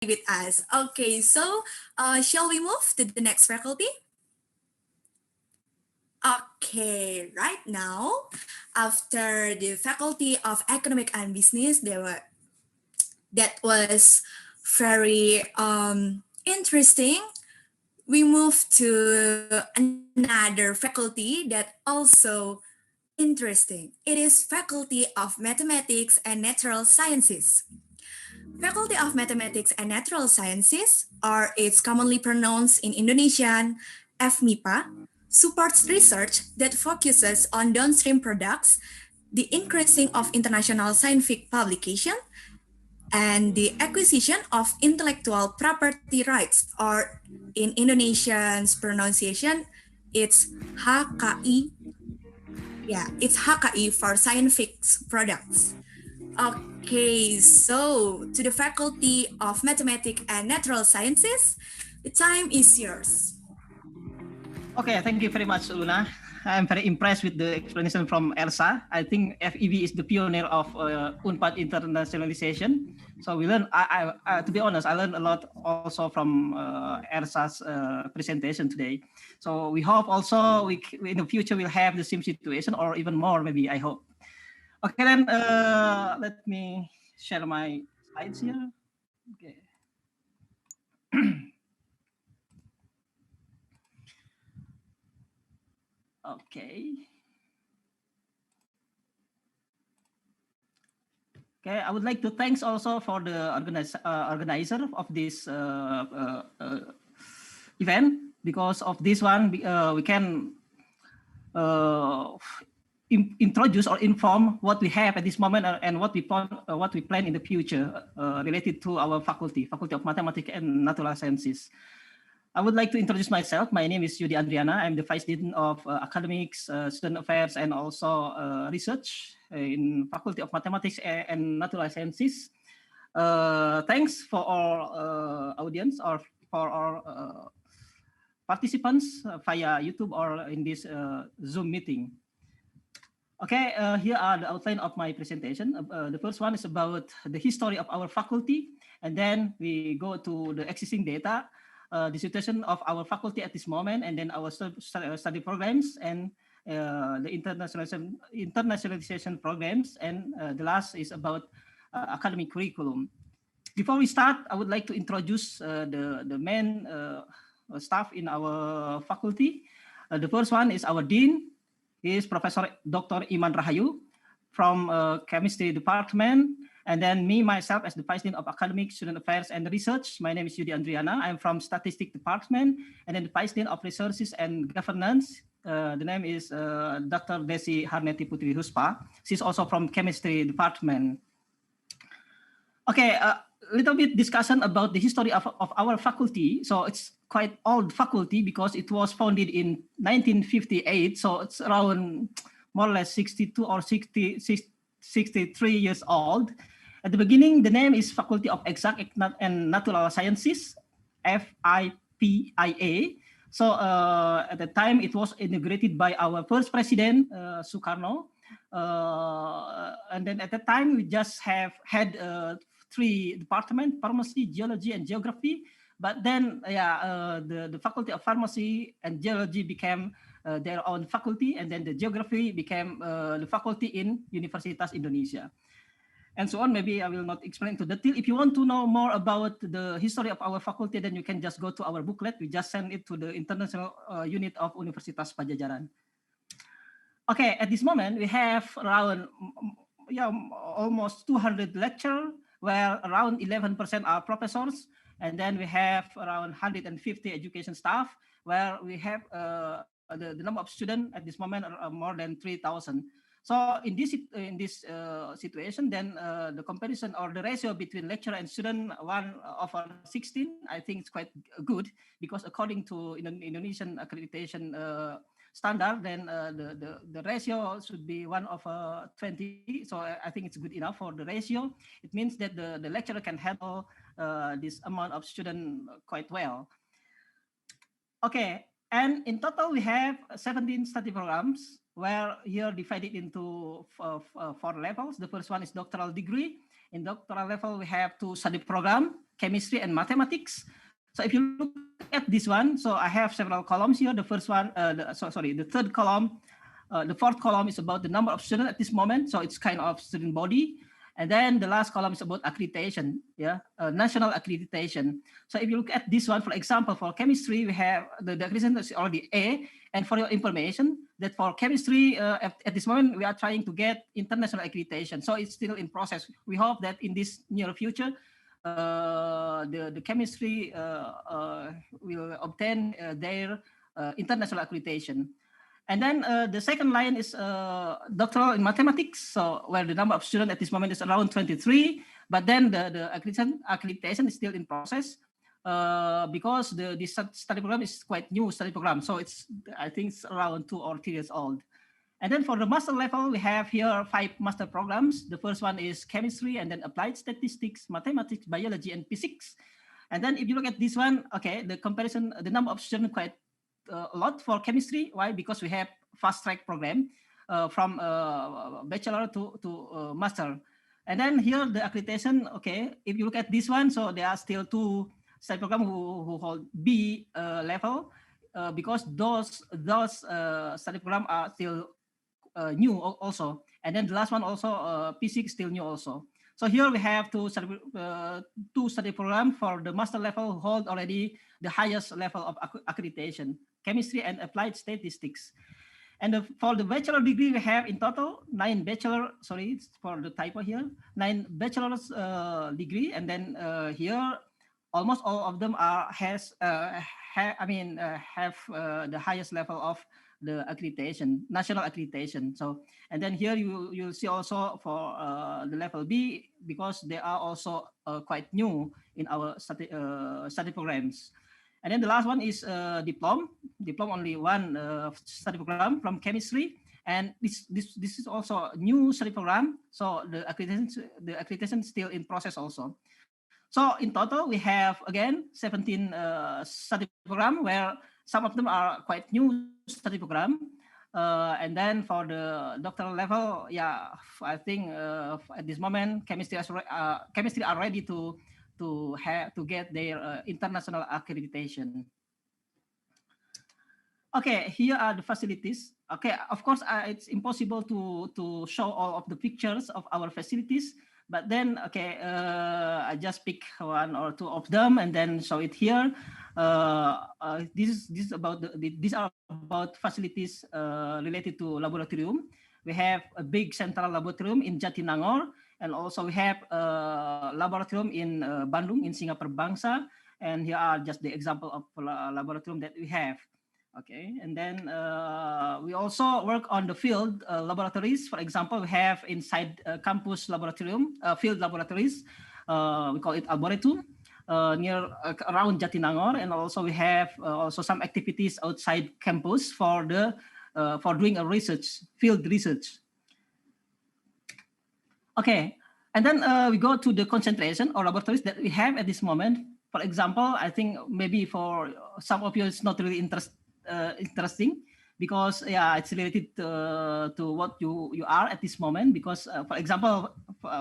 with us. Okay, so shall we move to the next faculty? Okay, right now, after the Faculty of Economic and Business, that was very interesting. We move to another faculty that also interesting. It is Faculty of Mathematics and Natural Sciences. Faculty of Mathematics and Natural Sciences, or it's commonly pronounced in Indonesian FMIPA, supports research that focuses on downstream products, the increasing of international scientific publication, and the acquisition of intellectual property rights, or in Indonesian's pronunciation, it's HKI. Yeah, it's HKI for scientific products. Okay, so to the Faculty of Mathematics and Natural Sciences, the time is yours. Okay, thank you very much, Luna. I'm very impressed with the explanation from Elsa. I think FEB is the pioneer of UNPAD internationalization. So we learn. To be honest, I learned a lot also from Elsa's presentation today. So we hope also in the future we'll have the same situation or even more. Maybe I hope. Okay, then let me share my slides here. Okay. Okay. Okay, I would like to thanks also for the organizer of this event. Because of this one, we can introduce or inform what we have at this moment and what we plan in the future related to our Faculty of Mathematics and Natural Sciences. I would like to introduce myself. My name is Yudi Andriana. I'm the Vice Dean of Academics, Student Affairs, and also Research in Faculty of Mathematics and Natural Sciences. Thanks for our audience or for our participants via YouTube or in this Zoom meeting. Okay, here are the outline of my presentation. The first one is about the history of our faculty, and then we go to the existing data, the situation of our faculty at this moment, and then our study programs and the internationalization programs, and the last is about academic curriculum. Before we start, I would like to introduce the main staff in our faculty. The first one is our dean. He is Professor Dr. Iman Rahayu from Chemistry Department. And then me, myself, as the Vice Dean of Academic, Student Affairs, and Research. My name is Yudi Andriana. I'm from Statistics Department. And then the Vice Dean of Resources and Governance. The name is Dr. Desi Harneti Putri Huspa. She's also from Chemistry Department. Okay, a little bit discussion about the history of our faculty. So it's quite old faculty because it was founded in 1958. So it's around more or less 62 or 63 years old. At the beginning, the name is Faculty of Exact and Natural Sciences, FIPIA. So at the time, it was inaugurated by our first president, Sukarno. And then at the time, we just had 3 departments: pharmacy, geology, and geography. But then, the Faculty of Pharmacy and Geology became their own faculty, and then the geography became the faculty in Universitas Indonesia. And so on. Maybe I will not explain to detail. If you want to know more about the history of our faculty, then you can just go to our booklet. We just send it to the international unit of Universitas Padjadjaran. Okay, at this moment, we have around almost 200 lecturers, where around 11% are professors. And then we have around 150 education staff, where we have the number of students at this moment are more than 3,000. So in this situation, then the comparison or the ratio between lecturer and student 1/16, I think it's quite good, because according to Indonesian accreditation standard, then the ratio should be 1/20. So I think it's good enough for the ratio. It means that the lecturer can handle this amount of student quite well. Okay, and in total we have 17 study programs, where here divided into 4 levels. The first one is doctoral degree, In doctoral level, we have two study program, chemistry and mathematics. So if you look at this one, so I have several columns here. The first one, the third column, the fourth column is about the number of students at this moment. So it's kind of student body. And then the last column is about accreditation, national accreditation. So if you look at this one, for example, for chemistry, we have the accreditation is already A. And for your information, that for chemistry, at this moment, we are trying to get international accreditation. So it's still in process. We hope that in this near future, the chemistry will obtain their international accreditation. And then the second line is doctoral in mathematics, so where the number of students at this moment is around 23, but then the accreditation is still in process because this study program is quite new study program, so I think it's around 2 or 3 years old. And then for the master level, we have here 5 master programs. The first one is chemistry, and then applied statistics, mathematics, biology, and physics. And then if you look at this one, okay, the comparison, the number of students quite a lot for chemistry. Why? Because we have fast track program from bachelor to master. And then here the accreditation, okay, if you look at this one, so there are still 2 study program who hold B level because those study program are still new also. And then the last one also P6 still new also. So here we have two study program for the master level who hold already the highest level of accreditation, chemistry and applied statistics. And for the bachelor degree, we have in total 9 bachelor, sorry, for the typo here, 9 bachelor's degree. And then here, almost all of them have the highest level of the accreditation, national accreditation. So, and then here you'll see also for the level B, because they are also quite new in our study programs. And then the last one is diploma only one study program from chemistry. And this is also a new study program. So the accreditation is still in process also. So in total, we have again 17 study program where some of them are quite new study program. And then for the doctoral level, yeah, I think at this moment, chemistry are ready to get their international accreditation. Okay, here are the facilities. Okay, of course, it's impossible to show all of the pictures of our facilities. But then, okay, I just pick 1 or 2 of them and then show it here. This is about these are about facilities related to laboratorium. We have a big central laboratorium in Jatinangor, and also we have a laboratorium in Bandung in Singapura Bangsa. And here are just the example of laboratorium that we have. Okay, and then we also work on the field laboratories. For example, we have inside campus laboratorium, field laboratories. We call it Arboretum near around Jatinangor, and also we have also some activities outside campus for doing a field research. Okay, and then we go to the concentration or laboratories that we have at this moment. For example, I think maybe for some of you it's not really interesting because it's related to what you are at this moment. Because for example,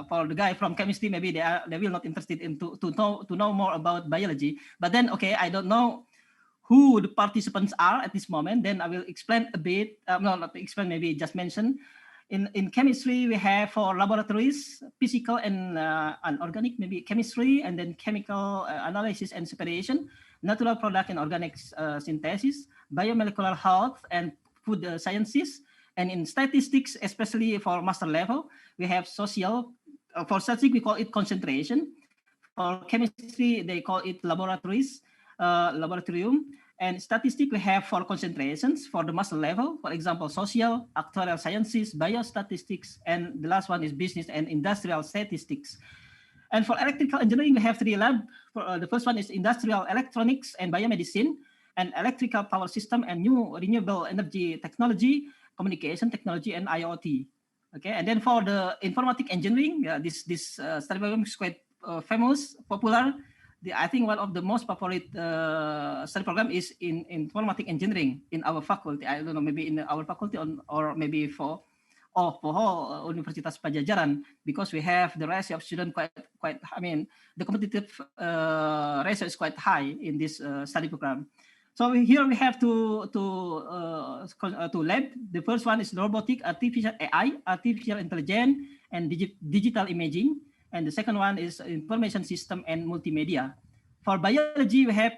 for the guy from chemistry, maybe they will not interested in to know more about biology. But then I don't know who the participants are at this moment. Then I will explain a bit. Not explain, maybe just mention. In chemistry, we have for laboratories, physical and organic, maybe chemistry, and then chemical analysis and separation, natural product and organic synthesis, biomolecular health and food sciences. And in statistics, especially for master level, we have social. For statistics, we call it concentration. For chemistry, they call it laboratories, laboratorium. And statistics, we have 4 concentrations for the master level. For example, social, actuarial sciences, biostatistics, and the last one is business and industrial statistics. And for electrical engineering, we have 3 labs. The first one is industrial electronics and biomedicine, and electrical power system and new renewable energy technology, communication technology, and IoT. Okay, and then for the informatic engineering, this study program is quite famous, popular. I think one of the most popular study program is in informatic engineering in our faculty. I don't know, maybe in our faculty or maybe for of whole Universitas Pajajaran, because we have the ratio of students quite. I mean, the competitive ratio is quite high in this study program. So here we have two lab. The first one is robotic, artificial AI, artificial intelligence, and digital imaging. And the second one is information system and multimedia. For biology, we have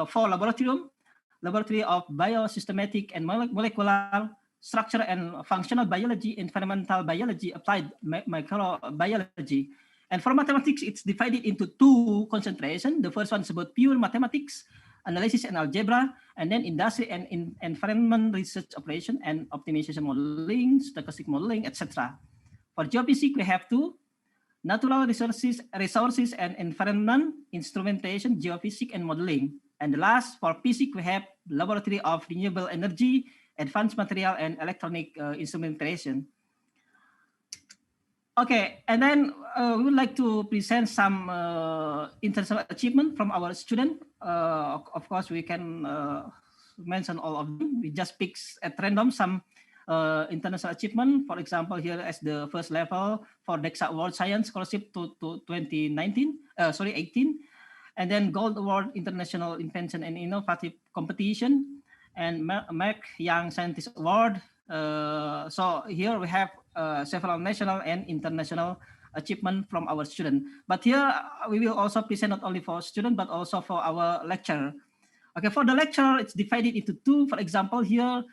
4 laboratory of biosystematic and molecular structure and functional biology, environmental biology, applied microbiology. And for mathematics, it's divided into 2 concentration. The first one is about pure mathematics, analysis and algebra, and then industry and environment research operation and optimization modeling, stochastic modeling, etc. For geophysics, we have 2, natural resources and environment, instrumentation, geophysics, and modeling. And the last, for physics, we have laboratory of renewable energy, advanced material, and electronic instrumentation. Okay, and then we would like to present some international achievement from our student. Of course, we can mention all of them. We just pick at random some international achievement. For example, here as the first level for DEXA World Science Scholarship to 2018, and then Gold Award International Invention and Innovative Competition, and Merck Young Scientist Award. So here we have several national and international achievement from our student. But here we will also present not only for student, but also for our lecturer. Okay, for the lecturer, it's divided into 2. For example, here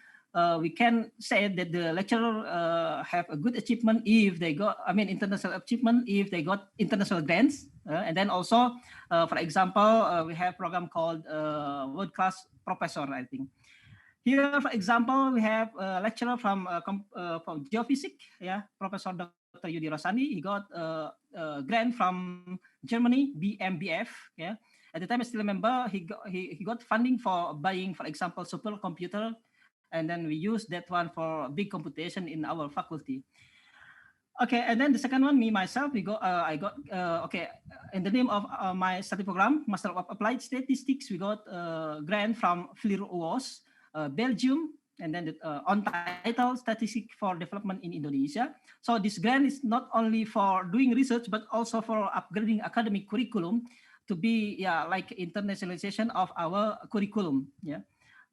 we can say that the lecturer have a good achievement if they got, international achievement if they got international grants. And then also, for example, we have program called World-Class Professor, I think. Here, for example, we have a lecturer from geophysics, Professor Dr. Yudi Rosani. He got a grant from Germany, BMBF. At the time, I still remember he got funding for buying, for example, supercomputer, and then we use that one for big computation in our faculty. Okay, and then the second one, me myself, I got in the name of my study program, Master of Applied Statistics, we got a grant from FLIR UOS, Belgium, and then the on-title Statistics for Development in Indonesia. So this grant is not only for doing research, but also for upgrading academic curriculum to be like internationalization of our curriculum.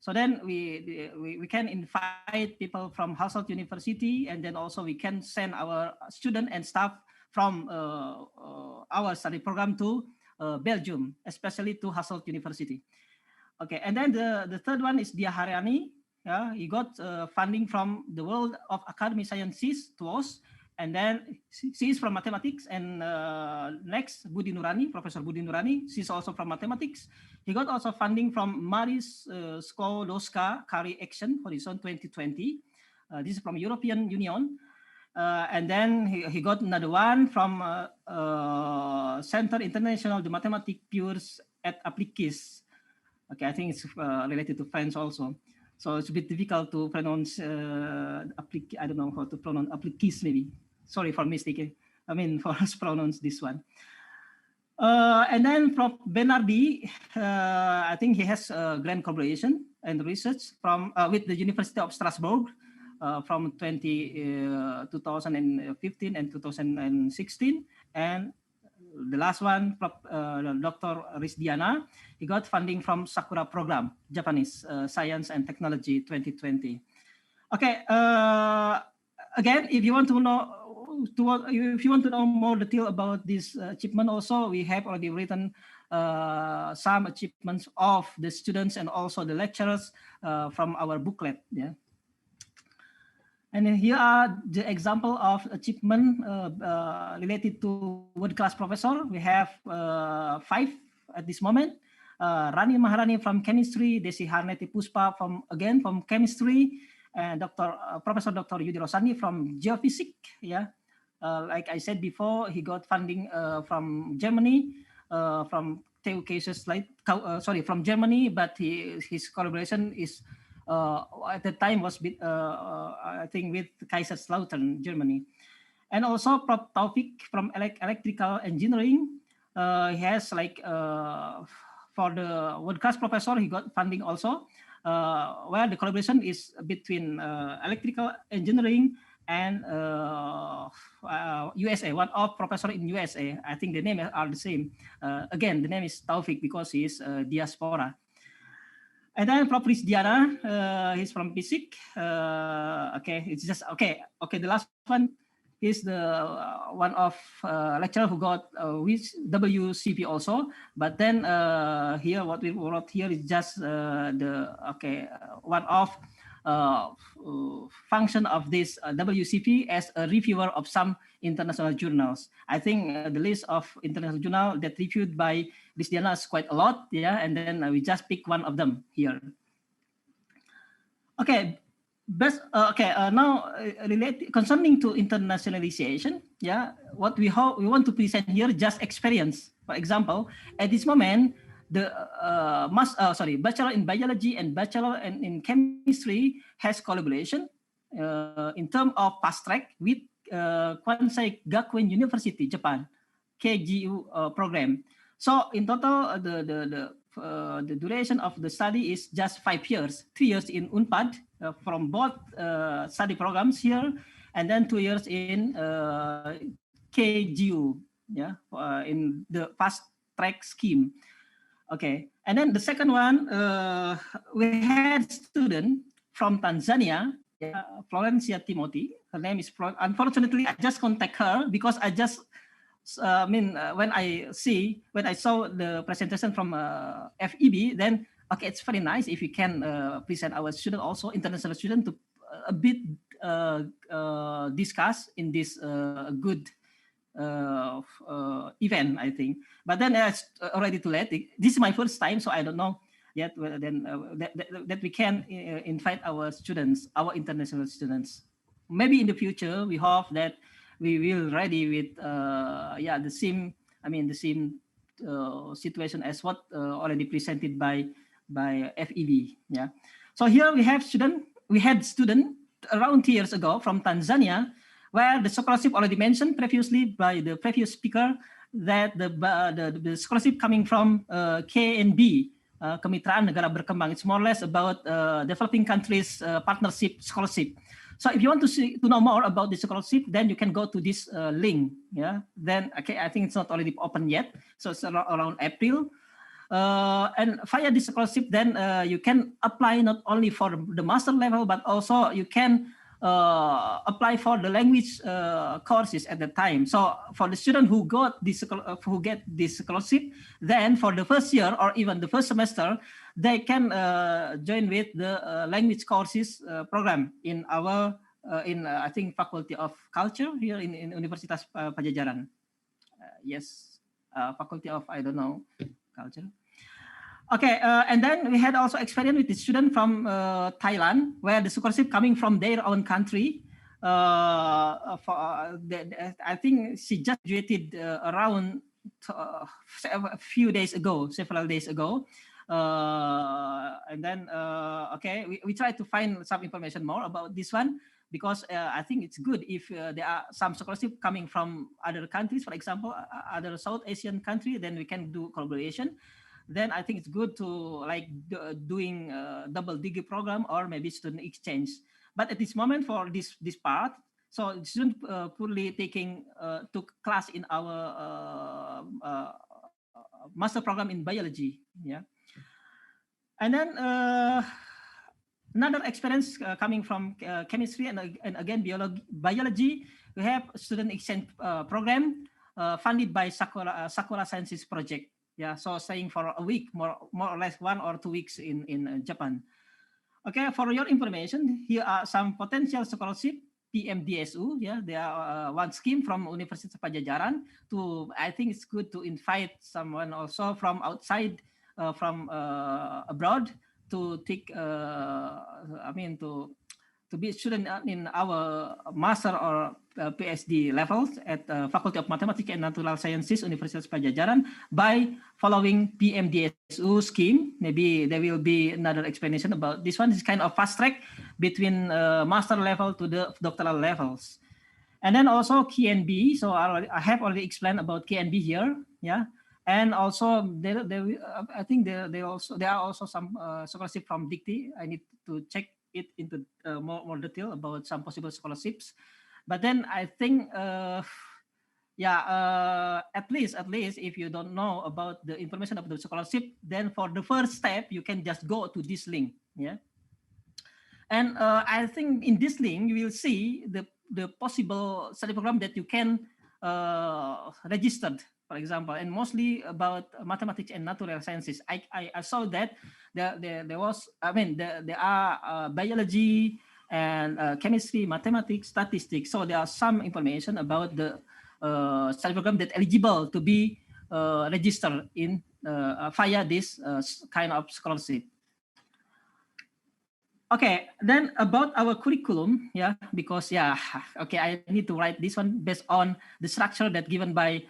So then we can invite people from Hasselt University, and then also we can send our student and staff from our study program to Belgium, especially to Hasselt University. Okay, and then the third one is Dia Haryani. He got funding from the World of Academic Sciences, TWOS, and then she is from mathematics. And next, Budi Nurani, Professor Budi Nurani, she's also from mathematics. He got also funding from Maris Skłodowska Carry Action Horizon 2020. This is from European Union. And then he got another one from Center International de Mathématiques Pures et Appliquées. Okay, I think it's related to French also. So it's a bit difficult to pronounce, I don't know how to pronounce appliquées maybe. Sorry for mistaking. For us pronounce this one. And then from Bernardi, I think he has a grant collaboration and research from with the University of Strasbourg from 2015 and 2016. And the last one, Dr. Rizdiana, he got funding from Sakura Program, Japanese Science and Technology 2020. Okay, again, if you want to know more detail about this achievement, also we have already written some achievements of the students and also the lecturers from our booklet. And here are the example of achievement related to world-class professor. We have 5 at this moment. Rani Maharani from chemistry, Desi Harneti Puspa from chemistry, and Professor Dr. Yudi Rosani from geophysics. Like I said before, he got funding from Germany, from TU cases from Germany, but his collaboration is at the time was with, I think with Kaiserslautern, Germany. And also Prof. Taufik from electrical engineering. He has for the world-class professor, he got funding also, where the collaboration is between electrical engineering and USA, one of professor in USA. I think the name are the same. Again, the name is Taufik because he is diaspora. And then Prof. Diana, he's from PSIC. Okay, it's just okay. Okay, the last one is the one of lecturer who got with WCP also. But then here, what we wrote here is just one of function of this WCP as a reviewer of some international journals. I think the list of international journal that reviewed by this Diana is quite a lot, yeah, and then we just pick one of them here. Okay, now concerning to internationalization, yeah, what we want to present here just experience. For example, at this moment, the bachelor in biology and bachelor in chemistry has collaboration in terms of fast track with Kwansei Gakuen University, Japan, KGU program. So in total, the duration of the study is just 5 years, 3 years in UNPAD from both study programs here, and then 2 years in KGU, yeah, in the fast track scheme. Okay, and then the second one, we had student from Tanzania, yeah, Florencia Timothy. Her name is unfortunately I just contact her because I just when I saw the presentation from FEB, then okay, it's very nice if we can present our student also, international student, to a bit discuss in this good event, I think. But then it's already too late. This is my first time, so I don't know yet whether then that we can invite our students, our international students. Maybe in the future, we hope that we will ready with the same situation as what already presented by FEB. Yeah. So here we had student around 2 years ago from Tanzania, where the scholarship already mentioned previously by the previous speaker, that the scholarship coming from KNB, Kemitraan Negara Berkembang. It's more or less about developing countries partnership scholarship. So if you want to know more about the scholarship, then you can go to this link. Yeah. Then okay, I think it's not already open yet, so it's around April. And via this scholarship, then you can apply not only for the master level, but also you can apply for the language courses at the time. So for the student who get this scholarship, then for the first year or even the first semester, they can join with the language courses program in our I think Faculty of Culture here in Universitas Padjadjaran. Yes, Faculty of Culture. Okay, and then we had also experience with the student from Thailand, where the scholarship coming from their own country. I think she just graduated around a few days ago, several days ago. And then, okay, we try to find some information more about this one, because I think it's good if there are some scholarship coming from other countries, for example, other South Asian country, then we can do collaboration. Then I think it's good to doing double degree program or maybe student exchange. But at this moment for this part, so student purely took class in our master program in biology. Yeah. And then another experience coming from chemistry and again biology, we have a student exchange program funded by Sakura Sciences Project. Yeah, so staying for a week, more or less 1 or 2 weeks in Japan. Okay, for your information, here are some potential scholarship PMDSU. Yeah, there are one scheme from Universitas Padjadjaran. I think it's good to invite someone also from outside, from abroad, to take. To be a student in our master or PhD levels at Faculty of Mathematics and Natural Sciences, Universitas Padjadjaran, by following PMDSU scheme. Maybe there will be another explanation about this one. It's kind of fast track between master level to the doctoral levels. And then also KNB. So I have already explained about KNB here. Yeah. And also I think there are also some scholarship from DICTI. I need to check it into more detail about some possible scholarships. But then I think, at least if you don't know about the information of the scholarship, then for the first step, you can just go to this link. Yeah. And I think in this link, you will see the possible study program that you can register, for example, and mostly about mathematics and natural sciences. I saw that there was, there are biology and chemistry, mathematics, statistics. So there are some information about the study program that eligible to be registered in via this kind of scholarship. Okay, then about our curriculum, because okay, I need to write this one based on the structure that given by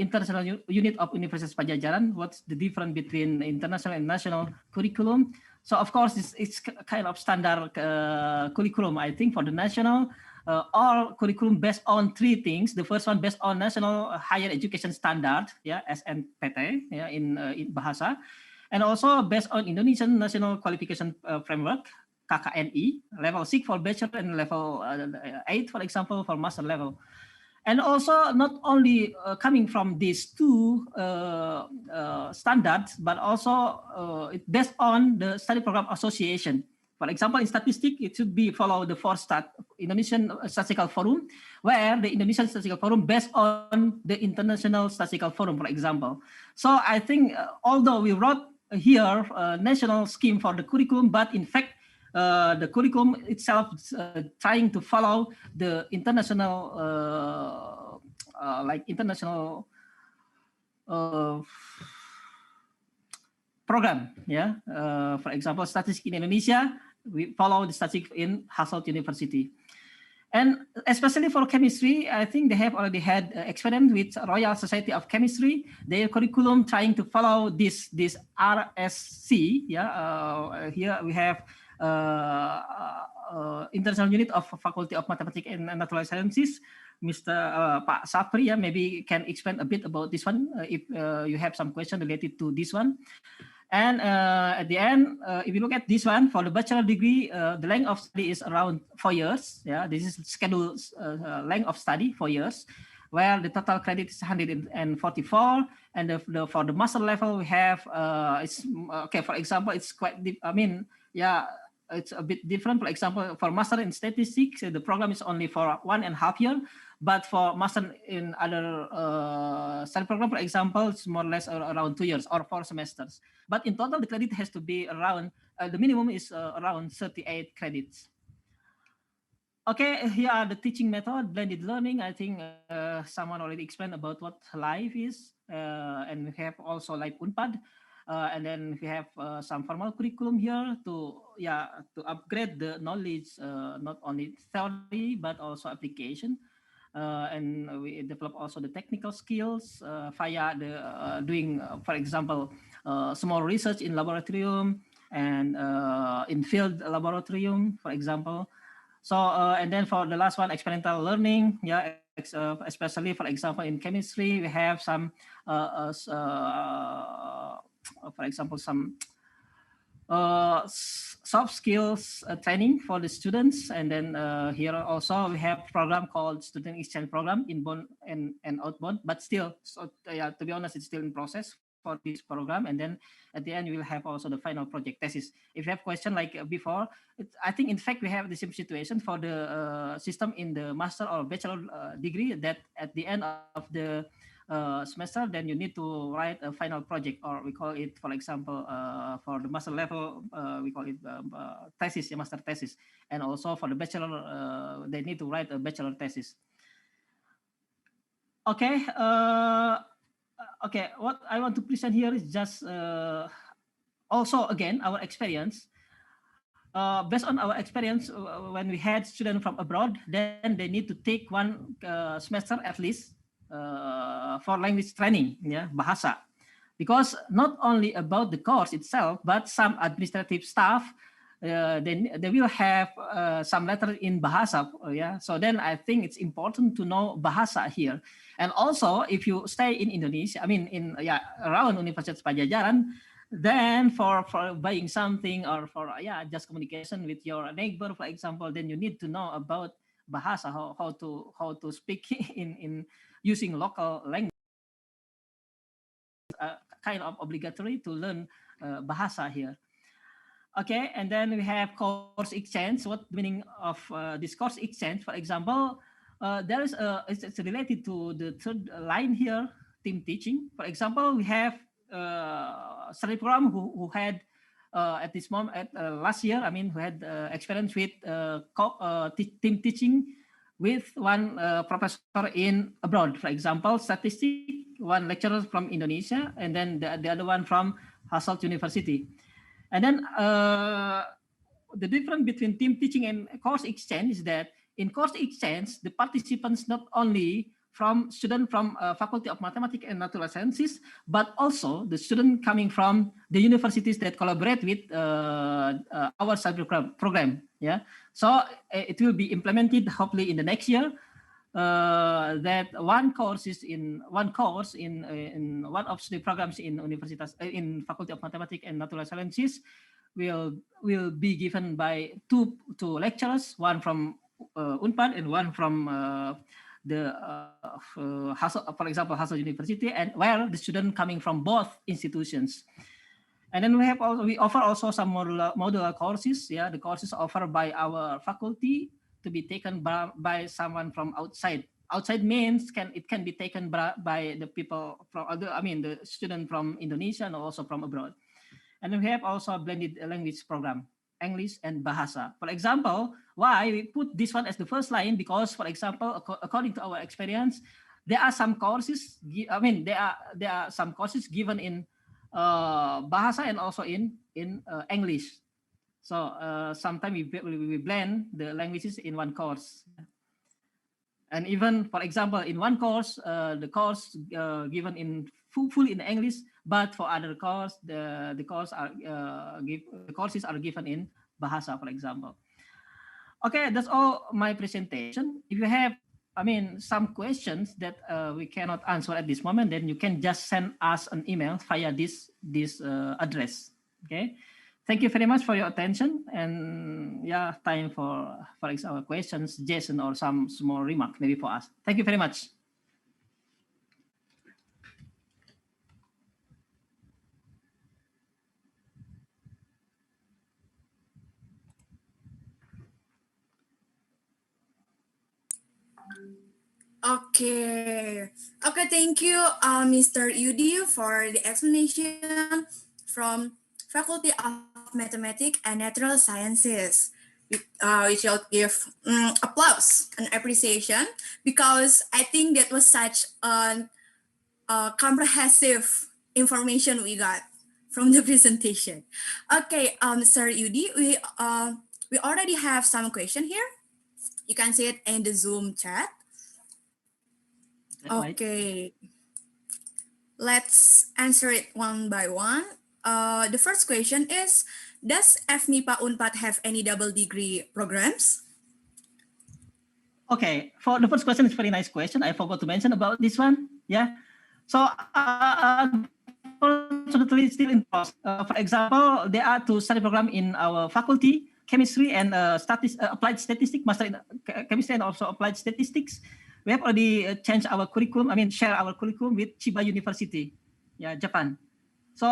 International Unit of Universitas Padjadjaran. What's the difference between international and national curriculum? So of course, it's kind of standard curriculum. I think for the national, all curriculum based on three things. The first one based on National Higher Education Standard, SNPT, in Bahasa. And also based on Indonesian National Qualification Framework, KKNI, level 6 for bachelor and level 8, for example, for master level. And also not only coming from these two standards, but also it's based on the study program association. For example, in statistics, it should be follow the Indonesian Statistical Forum, where the Indonesian Statistical Forum based on the International Statistical Forum, for example. So I think although we wrote here national scheme for the curriculum, but in fact the curriculum itself trying to follow the international international program. For example, statistics in Indonesia, we follow the statistics in Hasselt University. And especially for chemistry, I think they have already had experience with Royal Society of Chemistry. Their curriculum trying to follow this RSC. Here we have International Unit of Faculty of Mathematics and Natural Sciences, Mr. Pak Safri. Maybe can explain a bit about this one if you have some question related to this one. And at the end, if you look at this one, for the bachelor degree, the length of study is around 4 years. This is scheduled length of study, 4 years, where the total credit is 144. And for the master level, we have, for example, it's quite deep. It's a bit different. For example, for master in statistics, the program is only for 1.5 years. But for master in other study program, for example, it's more or less around 2 years or 4 semesters. But in total, the credit has to be around, the minimum is around 38 credits. Okay, here are the teaching method, blended learning. I think someone already explained about what live is. And we have also like UNPAD. And then we have some formal curriculum here to upgrade the knowledge, not only theory, but also application. And we develop also the technical skills via the doing, for example, small research in laboratorium and in field laboratorium, for example. So and then for the last one, experimental learning, especially for example in chemistry, we have some, for example, some soft skills training for the students. And then here also we have program called student exchange program, inbound and outbound, but still, to be honest, it's still in process for this program. And then at the end, we will have also the final project thesis. If you have question like before, I think in fact we have the same situation for the system in the master or bachelor degree, that at the end of the semester, then you need to write a final project, or we call it, for example, for the master level, we call it thesis, master thesis. And also for the bachelor, they need to write a bachelor thesis. Okay. Okay, what I want to present here is just also, again, our experience. Based on our experience, when we had students from abroad, then they need to take one semester at least for language training, bahasa. Because not only about the course itself, but some administrative staff, then they will have some letter in bahasa. So then I think it's important to know bahasa here. And also, if you stay in Indonesia, around Universitas Padjadjaran, then for buying something or for just communication with your neighbor, for example, then you need to know about bahasa, how to speak in using local language. Kind of obligatory to learn bahasa here. Okay, and then we have course exchange. What the meaning of this course exchange? For example, there is it's related to the third line here, team teaching. For example, we have study program who had at this moment last year. I mean, who had experience with team teaching with one professor in abroad. For example, statistics, one lecturer from Indonesia, and then the other one from Hasselt University. And then the difference between team teaching and course exchange is that in course exchange, the participants not only from students from Faculty of Mathematics and Natural Sciences, but also the student coming from the universities that collaborate with our study program. Yeah, so it will be implemented hopefully in the next year. That one course in one of the programs in Universitas in Faculty of Mathematics and Natural Sciences will be given by two lecturers, one from Unpad and one from for example, Hasselt University, and where the student coming from both institutions. And then we offer also some modular courses. Yeah, the courses offered by our faculty to be taken by someone from outside. Outside means it can be taken by the people from the student from Indonesia and also from abroad. And then we have also a blended language program, English and Bahasa. For example, why we put this one as the first line? Because, for example, according to our experience, there are some courses. There are some courses given in Bahasa and also in English. So sometimes we blend the languages in one course. And even, for example, in one course, the course given in full in English, but for other course, the courses are given in Bahasa, for example. Okay, that's all my presentation. If you have, some questions that we cannot answer at this moment, then you can just send us an email via this address. Okay. Thank you very much for your attention, and yeah, time for example questions, Jason, or some small remark maybe for us. Thank you very much. Okay. Okay, thank you, Mr. Yudi, for the explanation from Faculty of Mathematics and Natural Sciences. We shall give applause and appreciation, because I think that was such a comprehensive information we got from the presentation. Okay, Sir Yudi, we already have some question here. You can see it in the Zoom chat. Okay, let's answer it one by one. The first question is, does FMIPA Unpad have any double degree programs? Okay, for the first question, it's a very nice question. I forgot to mention about this one. Yeah, so unfortunately, still in process. For example, there are two study programs in our faculty: chemistry and applied statistics, master in chemistry and also applied statistics. We have already changed our curriculum. Share our curriculum with Chiba University, Japan. So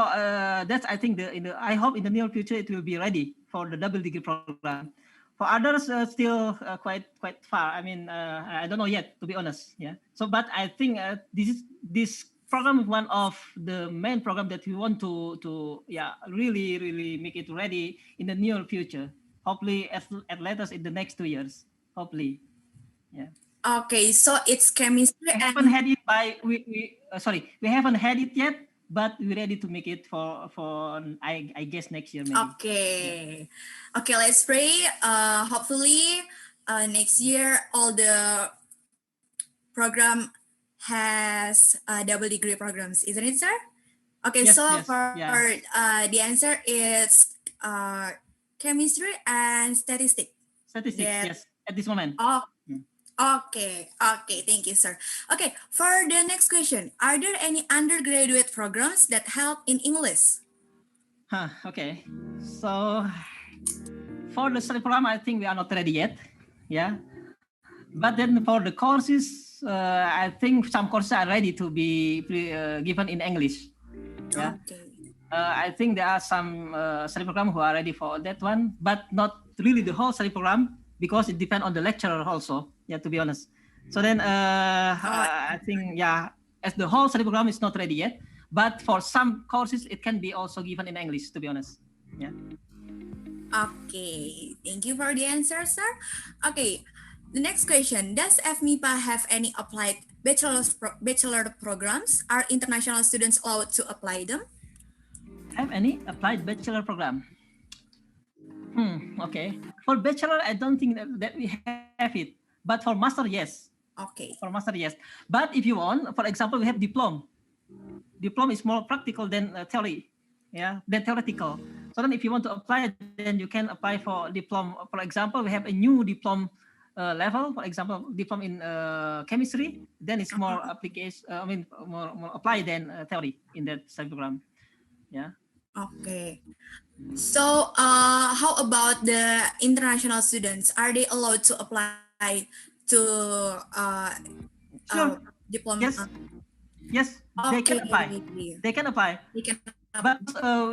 that's, I think, I hope in the near future it will be ready for the double degree program. For others, still quite far. I don't know yet, to be honest. Yeah. So, but I think this program is one of the main program that we want to really make it ready in the near future. Hopefully, at latest in the next 2 years. Hopefully, yeah. Okay, so it's chemistry. We haven't had it we haven't had it yet, but we're ready to make it for I guess next year maybe. Okay, yeah. Okay, let's pray. Hopefully, next year all the program has double degree programs, isn't it, sir? Okay, yes, so yes, for the answer is chemistry and statistics. Statistics, yes, at this moment. Okay, thank you, sir. Okay, for the next question, are there any undergraduate programs that help in English? Okay, so for the study program, I think we are not ready yet. Yeah, But then for the courses, I think some courses are ready to be given in English. Yeah. Okay. I think there are some study program who are ready for that one, but not really the whole study program because it depends on the lecturer also. Yeah, to be honest. So then I think as the whole study program is not ready yet, but for some courses it can be also given in English. To be honest. Yeah. Okay, thank you for the answer, sir. Okay, the next question: does FMIPA have any applied bachelor programs? Are international students allowed to apply them? Have any applied bachelor program? Okay. For bachelor, I don't think that we have it, but for master, yes. Okay. For master, yes. But if you want, for example, we have diploma. Diploma is more practical than theory, than theoretical. So then, if you want to apply, then you can apply for diploma. For example, we have a new diploma level. For example, diploma in chemistry. Then it's more application. More applied than theory in that study program. Yeah. Okay. So, how about the international students? Are they allowed to apply to Sure. diploma? Yes, they can apply. They can apply. But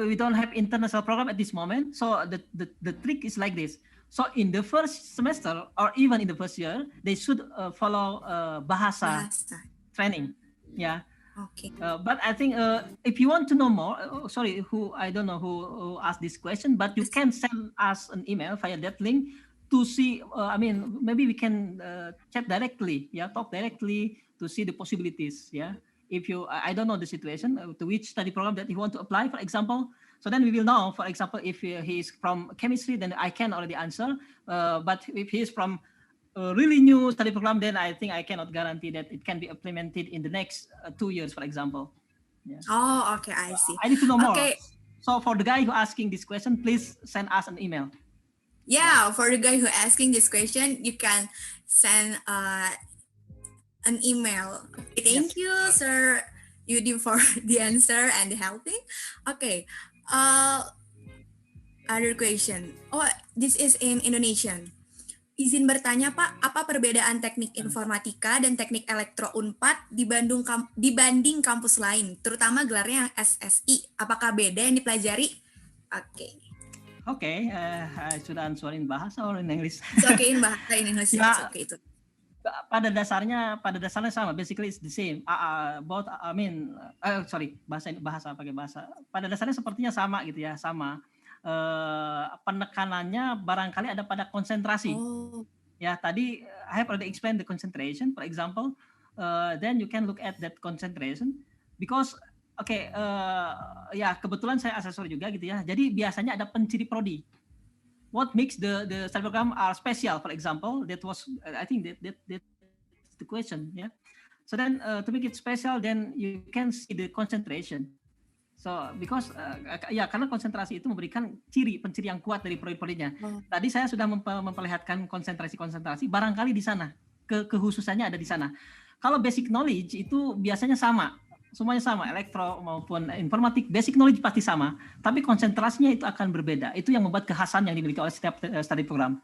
we don't have international program at this moment. So the trick is like this. So in the first semester or even in the first year, they should follow bahasa training. Yeah. Okay. But I think if you want to know more, I don't know who asked this question, but you can send us an email via that link to see. Maybe we can chat directly. Yeah, talk directly to see the possibilities. Yeah. If I don't know the situation to which study program that you want to apply, for example. So then we will know, for example, if he is from chemistry, then I can already answer. But if he is from a really new study program, then I think I cannot guarantee that it can be implemented in the next 2 years, for example. Yeah. Oh, okay, I see. I need to know more. So for the guy who asking this question, please send us an email. Yeah, for the guy who asking this question, you can send an email. Thank you, Sir Yudi, for the answer and the helping. Okay. Other question. Oh, this is in Indonesian. Izin bertanya, Pak, apa perbedaan teknik informatika dan teknik elektro Unpad dibanding kampus lain, terutama gelarnya yang SSI? Apakah beda yang dipelajari? Oke. Okay, sudah answer in bahasa or in English? It's okay in bahasa, in English. It's okay itu. Pada dasarnya sama, basically it's the same. Bahasa. Pada dasarnya sepertinya sama gitu ya, sama. Penekanannya barangkali ada pada konsentrasi. Ya, tadi I have already explained the concentration, for example. Then you can look at that concentration because kebetulan saya asesor juga gitu ya. Jadi biasanya ada penciri prodi. What makes the study program are special, for example, that was I think that's the question, yeah. So then to make it special, then you can see the concentration. So because karena konsentrasi itu memberikan penciri yang kuat dari prodi-prodinya. Tadi saya sudah memperlihatkan konsentrasi, barangkali di sana kekhususannya ada di sana. Kalau basic knowledge itu biasanya sama. Semuanya sama, elektro maupun informatik, basic knowledge pasti sama, tapi konsentrasinya itu akan berbeda. Itu yang membuat kekhasan yang dimiliki oleh setiap study program,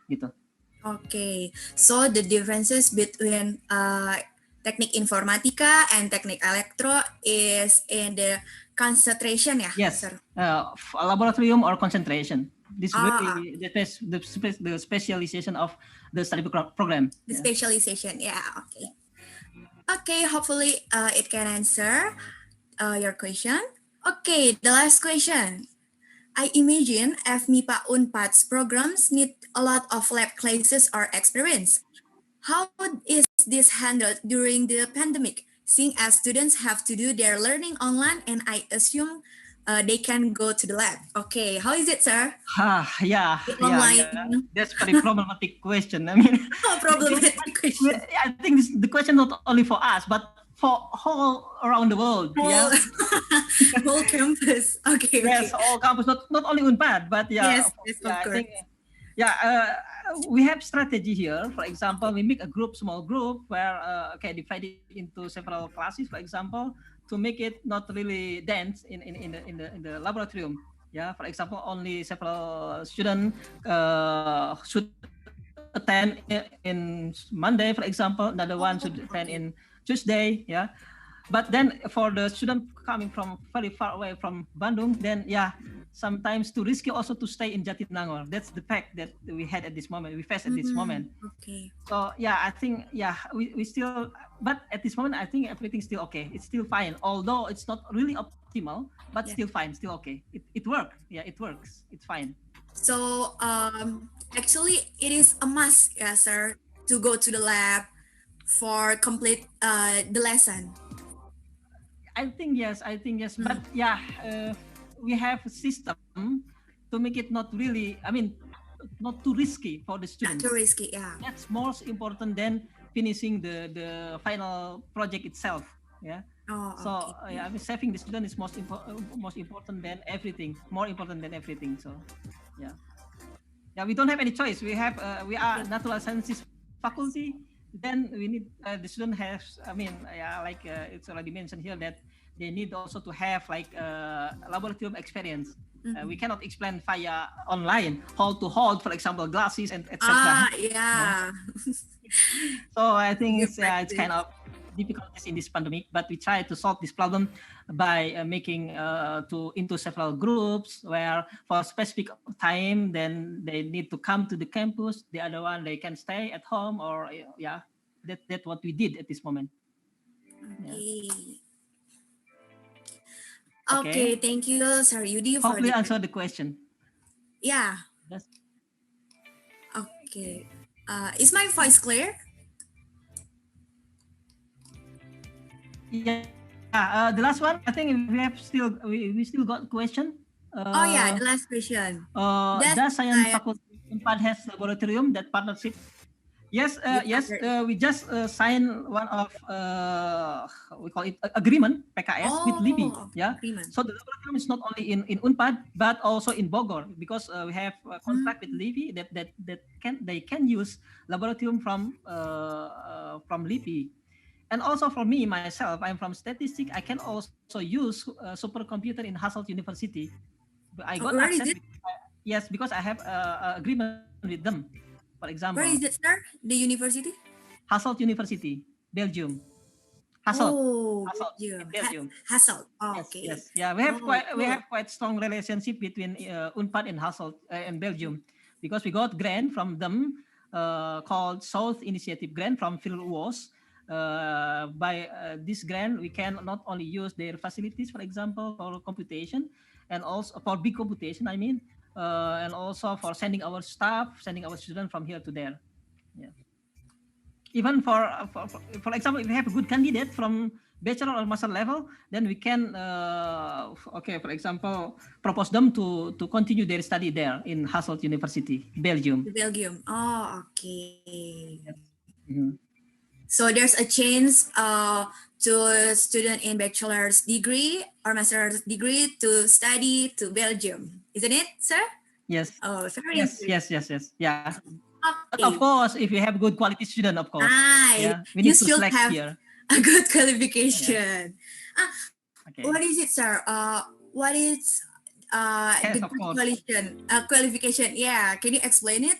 gitu. Okay, so the differences between teknik informatika and teknik elektro is in the concentration, ya? Yes, sir. Laboratorium or concentration. This really the specialization of the study program. The specialization, yeah, okay. Okay, hopefully it can answer your question. Okay, the last question. I imagine FMIPA Unpad's programs need a lot of lab classes or experience. How is this handled during the pandemic, seeing as students have to do their learning online and I assume they can go to the lab? Okay, how is it, sir? Yeah. That's a very problematic question. Problematic question. I think the question not only for us, but for whole around the world. Whole campus. Okay. Yes, all campus, not only Unpad, but yes, of course. I think, we have strategy here. For example, we make a small group where divided into several classes. For example, to make it not really dense in the laboratorium. Yeah, for example, only several students should attend in Monday, for example. Another one should attend in Tuesday. Yeah. But then for the student coming from very far away from Bandung, then sometimes too risky also to stay in Jatinangor. That's the fact that we had at this moment. We faced at this moment. Okay. So I think we still, but at this moment I think everything's still okay. It's still fine, although it's not really optimal, but still fine, still okay. It works. Yeah, it works. It's fine. So actually, it is a must, sir, to go to the lab for complete the lesson. I think yes. But we have a system to make it not really, not too risky for the students. Not too risky, yeah. That's most important than finishing the final project itself. Yeah. So saving the student is most important than everything. More important than everything. So we don't have any choice. We are natural sciences faculty. Then we need the student has. It's already mentioned here that they need also to have laboratorium experience. We cannot explain via online how to hold, for example, glasses and etc. So I think it's kind of difficulties in this pandemic, but we try to solve this problem by making into several groups where for a specific time, then they need to come to the campus. The other one they can stay at home, or that's what we did at this moment. Okay, thank you, Sir Yudi. Hopefully answer the question. Yeah. Okay. Is my voice clear? Yeah. The last one, I think we still got question. The last question. Does Science Faculty Unpad has laboratorium that partnership? Yes, we just signed one of we call it agreement PKS with LIPI. Yeah. Agreement. So the laboratorium is not only in Unpad but also in Bogor, because we have a contract with LIPI that they can use laboratorium from LIPI. And also for me myself, I'm from statistics. I can also use supercomputer in Hasselt University. I got access. Yes, because I have agreement with them. For example, where is it, sir? The university? Hasselt University, Belgium. Hasselt. Belgium. Hasselt. Okay. Yes. Yeah, we have quite strong relationship between Unpad and Hasselt and Belgium, because we got grant from them called South Initiative Grant from Phil Woos. By this grant, we can not only use their facilities, for example, for computation, and also for big computation, and also for sending our staff, sending our students from here to there. Yeah. Even for example, if we have a good candidate from bachelor or master level, then we can, for example, propose them to continue their study there in Hasselt University, Belgium. Belgium. Oh, okay. So there's a chance to student in bachelor's degree or master's degree to study to Belgium, isn't it, sir? Yes. Oh, very yes. Yeah. Okay. But of course, if you have good quality student, of course. We need to select have here. A good qualification. Okay. What is it, sir? What is the qualification? Yeah, can you explain it?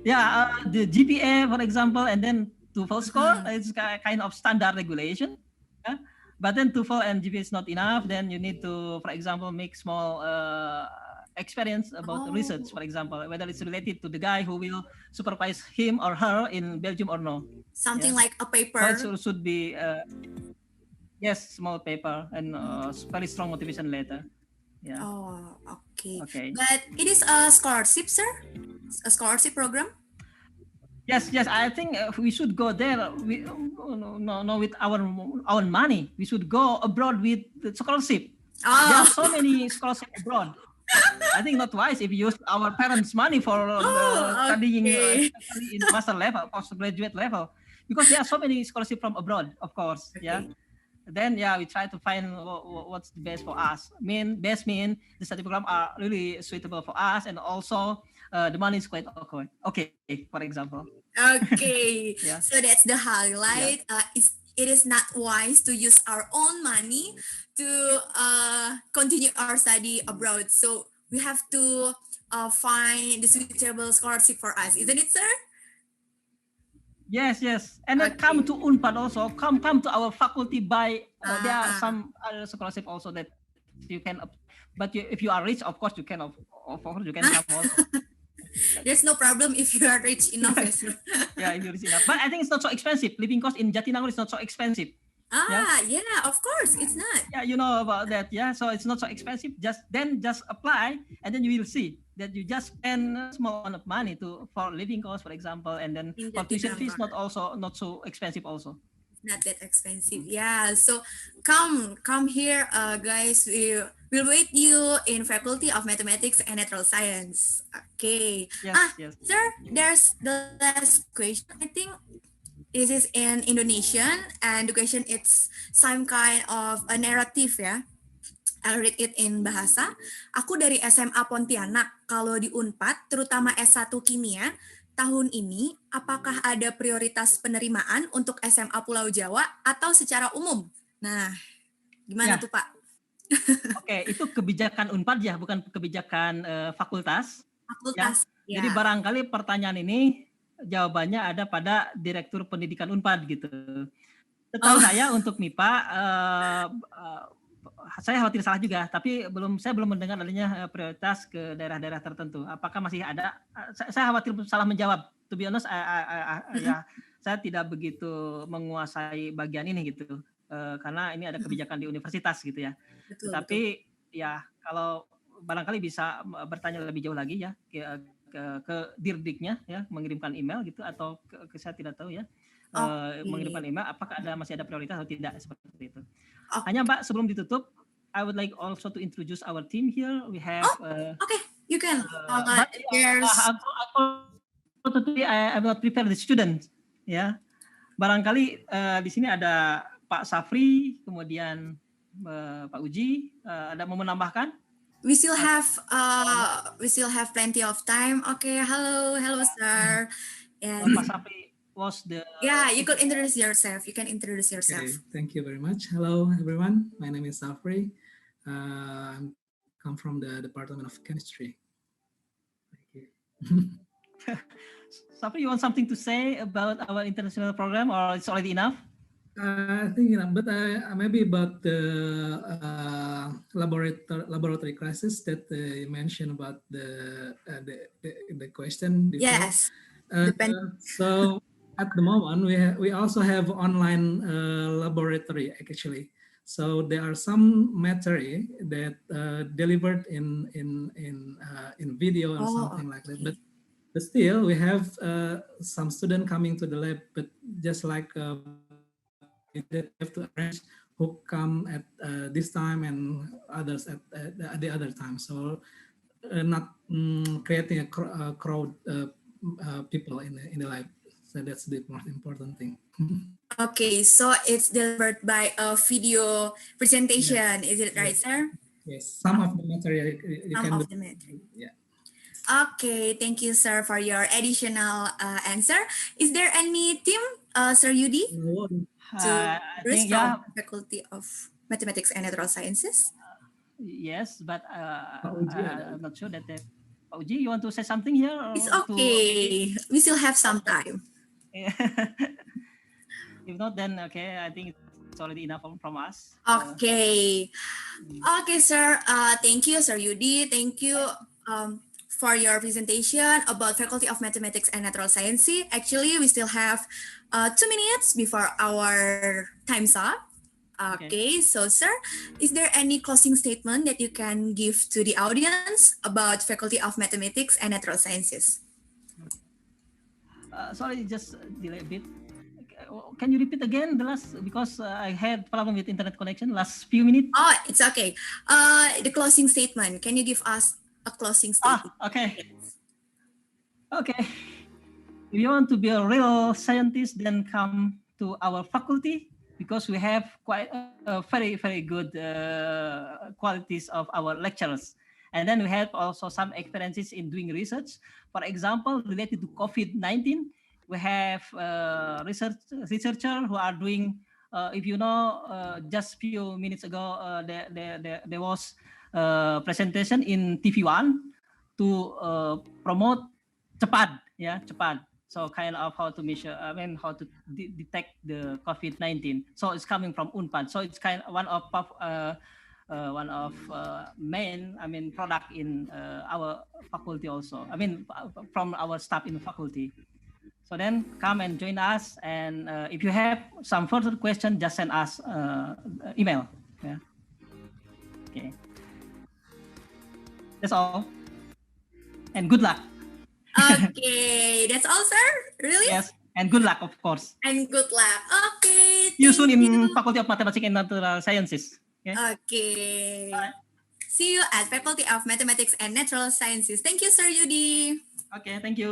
Yeah, the GPA, for example, and then TOEFL score is kind of standard regulation. Yeah? But then TOEFL and GPA is not enough. Then you need to, for example, make small experience about research, for example, whether it's related to the guy who will supervise him or her in Belgium or no. Something like a paper. So it should be, small paper and very strong motivation letter. Yeah. Oh, okay. But it is a scholarship, sir? A scholarship program? Yes. I think we should go there. With our money. We should go abroad with the scholarship. There are so many scholarships abroad. I think not wise if you use our parents' money for studying in master level, postgraduate level, because there are so many scholarships from abroad, of course. Okay. Yeah. Then we try to find what's the best for us. The study program are really suitable for us, and also the money is quite okay. For example. Okay. Yeah. So that's the highlight. Yeah. It is not wise to use our own money to continue our study abroad. So we have to find the suitable scholarship for us, isn't it, sir? Yes, yes, and then come to Unpad also. Come to our faculty by. There are some other scholarship also that you can. But if you are rich, of course you can. Of course you can come also. There's no problem if you are rich enough. Yeah, if you're rich enough. But I think it's not so expensive. Living cost in Jatinangor is not so expensive. Yeah, of course it's not. Yeah, you know about that. Yeah, so it's not so expensive. Just apply, and then you will see that you just spend a small amount of money for living costs, for example, and then for tuition fees not so expensive also. Not that expensive. Yeah, so come here, guys. We'll wait you in Faculty of Mathematics and Natural Science. Okay. Yes. Sir, there's the last question. I think this is in Indonesian, and the question it's some kind of a narrative ya. I'll read it in bahasa. Aku dari SMA Pontianak. Kalau di Unpad, terutama S1 Kimia, tahun ini, apakah ada prioritas penerimaan untuk SMA Pulau Jawa atau secara umum? Nah, gimana tuh Pak? Oke, itu kebijakan Unpad ya, bukan kebijakan fakultas. Fakultas. Ya. Jadi barangkali pertanyaan ini jawabannya ada pada Direktur Pendidikan Unpad gitu. Setahu saya untuk MIPA, saya khawatir salah juga, tapi saya belum mendengar adanya prioritas ke daerah-daerah tertentu. Apakah masih ada? Saya khawatir salah menjawab. To be honest, ya saya tidak begitu menguasai bagian ini gitu, karena ini ada kebijakan di universitas gitu ya. Betul, tapi ya kalau barangkali bisa bertanya lebih jauh lagi ya ke Dirdiknya ya, mengirimkan email gitu, atau ke saya tidak tahu ya. Mengirimkan email apakah masih ada prioritas atau tidak seperti itu. Hanya Mbak, sebelum ditutup, I would like also to introduce our team here. We have okay, you can. I will prepare the students ya. Barangkali di sini ada Pak Safri, kemudian Pak Uji, ada mau menambahkan? We still have plenty of time. Okay, hello sir. And Pak Safri was the... Yeah, you could introduce yourself. You can introduce yourself. Okay, thank you very much. Hello, everyone. My name is Safri. I come from the Department of Chemistry. Thank you. Safri, you want something to say about our international program, or it's already enough? I think enough, but maybe about the laboratory classes that you mentioned about the question before. Yes. So at the moment, we also have online laboratory actually. So there are some material that delivered in video or something like that. But still, we have some student coming to the lab, but just like they have to arrange who come at this time and others at the other time. So not creating a crowd people in the lab. So that's the most important thing. Okay, so it's delivered by a video presentation. Yes. Is it right, sir? Yes, some of the material you some can of do. The material. Yeah. Okay, thank you, sir, for your additional answer. Is there any team, Sir Yudi? I think, yeah. Faculty of Mathematics and Natural Sciences? Yes, but I'm not sure that Pak Uji, you want to say something here? It's okay. We still have some time. If not, then okay, I think it's already enough from us. Okay. Okay, sir. Thank you, Sir Yudi. Thank you for your presentation about Faculty of Mathematics and Natural Science. Actually, we still have 2 minutes before our time's up. Okay, so sir, is there any closing statement that you can give to the audience about Faculty of Mathematics and Natural Sciences? Sorry, just delay a bit. Can you repeat again the last, because I had problem with internet connection last few minutes? Oh, it's okay. The closing statement. Can you give us a closing statement? Okay. Okay. If you want to be a real scientist, then come to our faculty, because we have quite very, very good qualities of our lecturers. And then we have also some experiences in doing research. For example, related to COVID-19, we have researchers who are doing, if you know, just few minutes ago, there was a presentation in TV1 to promote cepat, ya, cepat. So kind of how to measure, how to detect the COVID-19. So it's coming from Unpad. So it's kind of one of main, product in our faculty also. From our staff in the faculty. So then come and join us. And if you have some further question, just send us email. Yeah. Okay. That's all. And good luck. Okay, that's all, sir? Really? Yes, and good luck, of course. And good luck. Okay. See you soon thank in you. Faculty of Mathematics and Natural Sciences. Okay. Bye. See you at Faculty of Mathematics and Natural Sciences. Thank you, Sir Yudi. Okay, thank you.